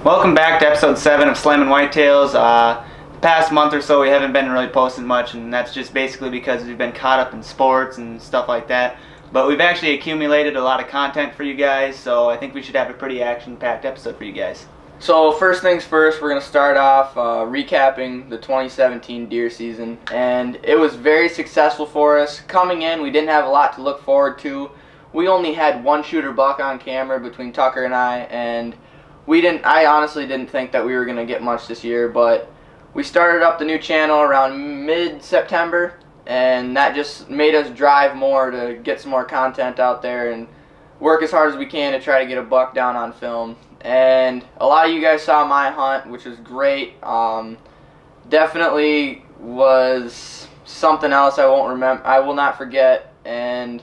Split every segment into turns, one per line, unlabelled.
Welcome back to episode 7 of Slammin Whitetails. The past month or so we haven't been really posting much, and that's just basically because we've been caught up in sports and stuff like that. But we've actually accumulated a lot of content for you guys, so I think we should have a pretty action-packed episode for you guys.
So first things first, we're going to start off recapping the 2017 deer season, and it was very successful for us. Coming in, we didn't have a lot to look forward to. We only had one shooter buck on camera between Tucker and I, and I honestly didn't think that we were going to get much this year, but we started up the new channel around mid-September, and that just made us drive more to get some more content out there and work as hard as we can to try to get a buck down on film. And a lot of you guys saw my hunt, which was great. Definitely was something else I will not forget, and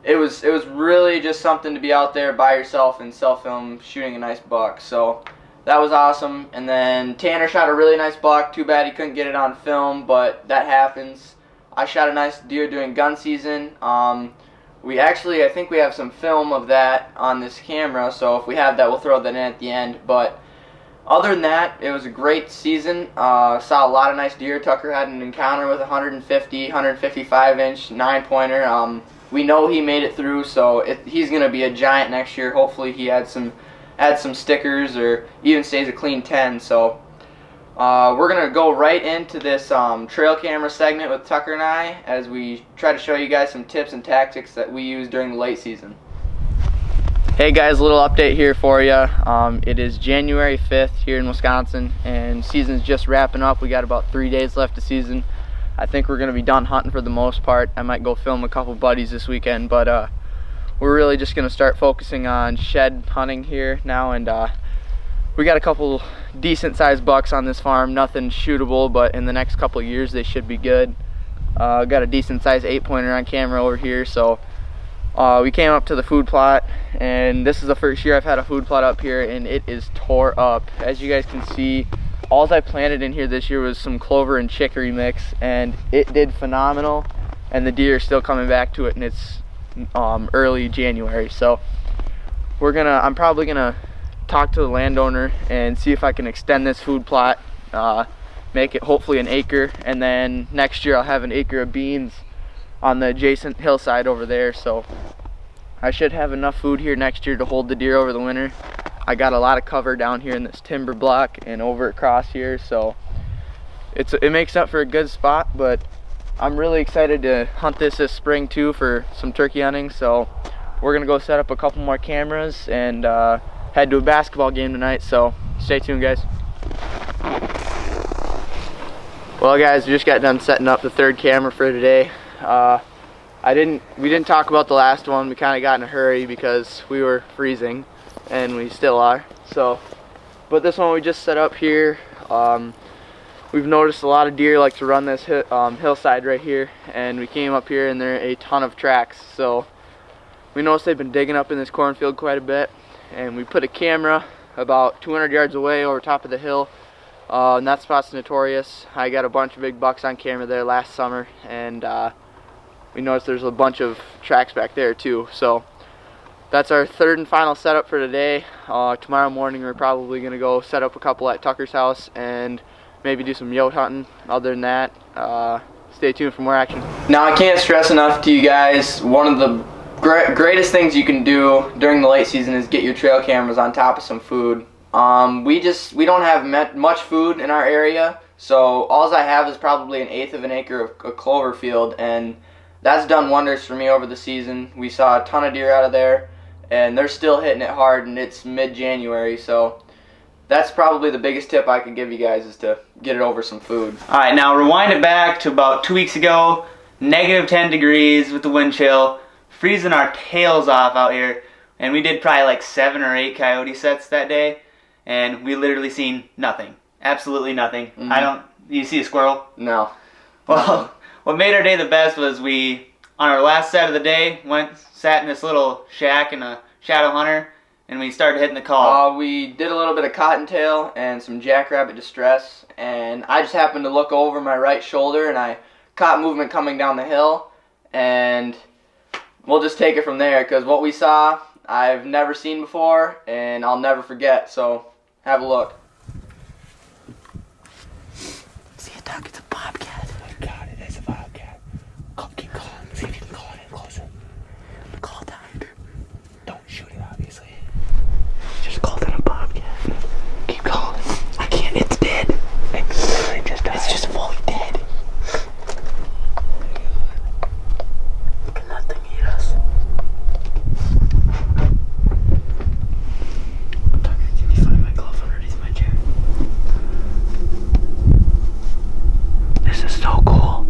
it was really just something to be out there by yourself and self-film shooting a nice buck. So that was awesome. And then Tanner shot a really nice buck. Too bad he couldn't get it on film, but that happens. I shot a nice deer during gun season. I think we have some film of that on this camera, so if we have that, we'll throw that in at the end. But other than that, it was a great season. Saw a lot of nice deer. Tucker had an encounter with 155-inch 9-pointer. We know he made it through, so he's going to be a giant next year. Hopefully he adds some stickers or even stays a clean 10. So we're going to go right into this trail camera segment with Tucker and I as we try to show you guys some tips and tactics that we use during the late season. Hey guys, a little update here for you. It is January 5th here in Wisconsin, and season's just wrapping up. We got about 3 days left of season. I think we're going to be done hunting for the most part. I might go film a couple buddies this weekend, but we're really just going to start focusing on shed hunting here now, and we got a couple decent sized bucks on this farm. Nothing shootable, but in the next couple of years they should be good. Got a decent sized 8-pointer on camera over here, so we came up to the food plot, and this is the first year I've had a food plot up here, and it is tore up. As you guys can see, all I planted in here this year was some clover and chicory mix, and it did phenomenal, and the deer are still coming back to it, and it's early January. So I'm probably gonna talk to the landowner and see if I can extend this food plot, make it hopefully an acre, and then next year I'll have an acre of beans on the adjacent hillside over there. So I should have enough food here next year to hold the deer over the winter. I got a lot of cover down here in this timber block and over across here, so it makes up for a good spot. But I'm really excited to hunt this spring too for some turkey hunting, so we're gonna go set up a couple more cameras and head to a basketball game tonight, so stay tuned guys. Well guys, we just got done setting up the third camera for today. We didn't talk about the last one. We kind of got in a hurry because we were freezing, and we still are. But this one we just set up here. We've noticed a lot of deer like to run this hillside right here, and we came up here and there are a ton of tracks. So we noticed they've been digging up in this cornfield quite a bit, and we put a camera about 200 yards away over top of the hill, and that spot's notorious. I got a bunch of big bucks on camera there last summer, and we noticed there's a bunch of tracks back there too. So that's our third and final setup for today. Tomorrow morning we're probably going to go set up a couple at Tucker's house and maybe do some yote hunting. Other than that, stay tuned for more action. Now I can't stress enough to you guys, one of the greatest things you can do during the late season is get your trail cameras on top of some food. We don't have much food in our area, so all I have is probably 1/8 of an acre of clover field, and that's done wonders for me over the season. We saw a ton of deer out of there, and they're still hitting it hard, and it's mid-January, so that's probably the biggest tip I could give you guys, is to get it over some food.
Alright, now rewind it back to about 2 weeks ago, -10 degrees with the wind chill, freezing our tails off out here, and we did probably like 7 or 8 coyote sets that day, and we literally seen nothing. Absolutely nothing.
Mm-hmm.
You see a squirrel?
No.
Well, what made our day the best was we, on our last set of the day, sat in this little shack in a shadow hunter, and we started hitting the call.
We did a little bit of cottontail and some jackrabbit distress, and I just happened to look over my right shoulder, and I caught movement coming down the hill, and we'll just take it from there, because what we saw I've never seen before, and I'll never forget. So Have a look.
See a duck, it's a bobcat. Oh my god, it is a bobcat. Keep calling, see if you can call it in closer. Call down. Don't shoot it, obviously. Just call that a bobcat. Keep calling. I can't, it's dead. It's just fully dead. Can that thing eat us? Can you find my glove underneath my chair? This is so cool.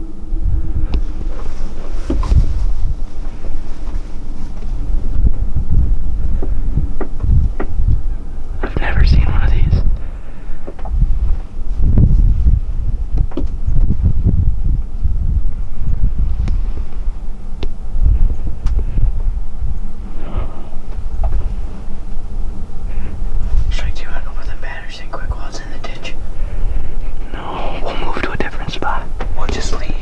I've never seen one of these. Strike two, I don't know the batteries in quick while it's in the ditch. No, we'll move to a different spot. We'll just leave.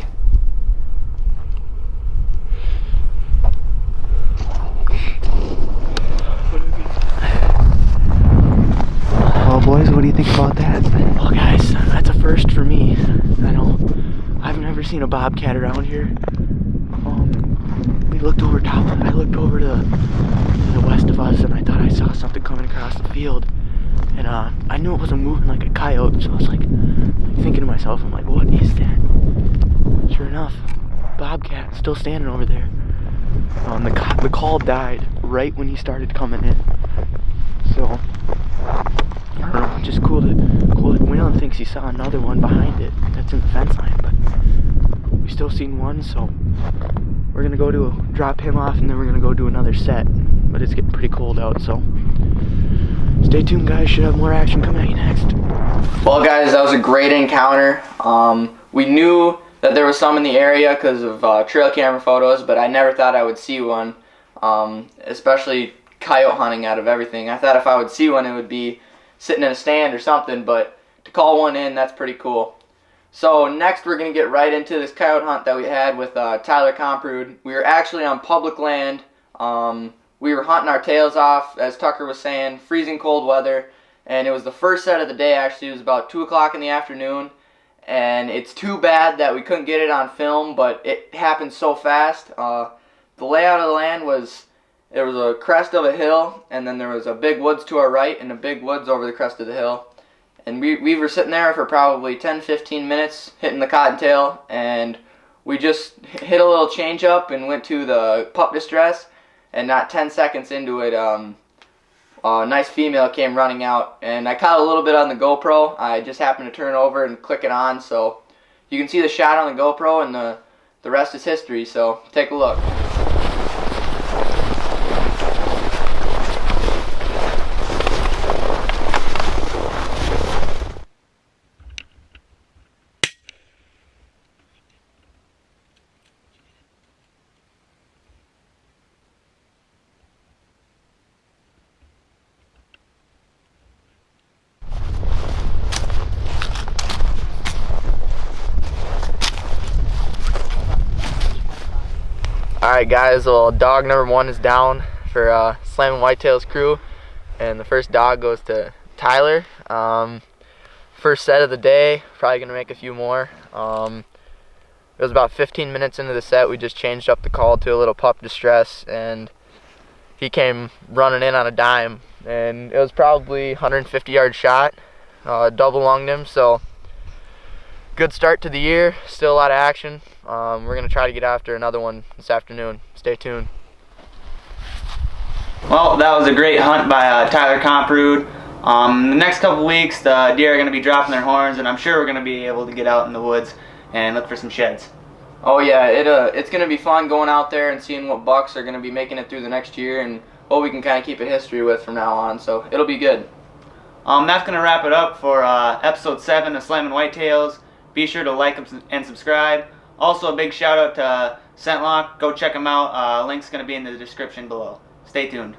Well, boys, what do you think about that? Well, guys, that's a first for me. I know I've never seen a bobcat around here. We looked over top. I looked over to the west of us, and I thought I saw something coming across the field. And I knew it wasn't moving like a coyote, so I was like thinking to myself, I'm like, what is that? Sure enough, bobcat still standing over there. The call died right when he started coming in. So I don't know, just cool that Whalen thinks he saw another one behind it that's in the fence line, but we still seen one, so we're gonna go drop him off, and then we're gonna go do another set. But it's getting pretty cold out, so stay tuned, guys. Should have more action coming at you next.
Well, guys, that was a great encounter. We knew that there was some in the area because of trail camera photos, but I never thought I would see one, especially coyote hunting out of everything. I thought if I would see one, it would be sitting in a stand or something, but to call one in, that's pretty cool. So next we're going to get right into this coyote hunt that we had with Tyler Comprud. We were actually on public land. We were hunting our tails off, as Tucker was saying, freezing cold weather, and it was the first set of the day. Actually, it was about 2 o'clock in the afternoon, and it's too bad that we couldn't get it on film, but it happened so fast. The layout of the land was, there was a crest of a hill, and then there was a big woods to our right and a big woods over the crest of the hill. And we were sitting there for probably 10-15 minutes hitting the cottontail, and we just hit a little change up and went to the pup distress, and not 10 seconds into it, a nice female came running out, and I caught a little bit on the GoPro. I just happened to turn over and click it on, so you can see the shot on the GoPro, and the rest is history, so take a look. Alright guys, well, dog number 1 is down for Slammin Whitetails crew, and the first dog goes to Tyler. First set of the day, probably going to make a few more. It was about 15 minutes into the set. We just changed up the call to a little pup distress, and he came running in on a dime, and it was probably 150 yard shot, double lunged him, so good start to the year, still a lot of action. We're going to try to get after another one this afternoon. Stay tuned.
Well, that was a great hunt by Tyler Comprud. The next couple weeks, the deer are going to be dropping their horns, and I'm sure we're going to be able to get out in the woods and look for some sheds.
Oh yeah, it's going to be fun going out there and seeing what bucks are going to be making it through the next year, and what we can kind of keep a history with from now on, so it'll be good.
That's going to wrap it up for episode 7 of Slammin Whitetails. Be sure to like and subscribe. Also, a big shout out to ScentLock. Go check them out. Link's going to be in the description below. Stay tuned.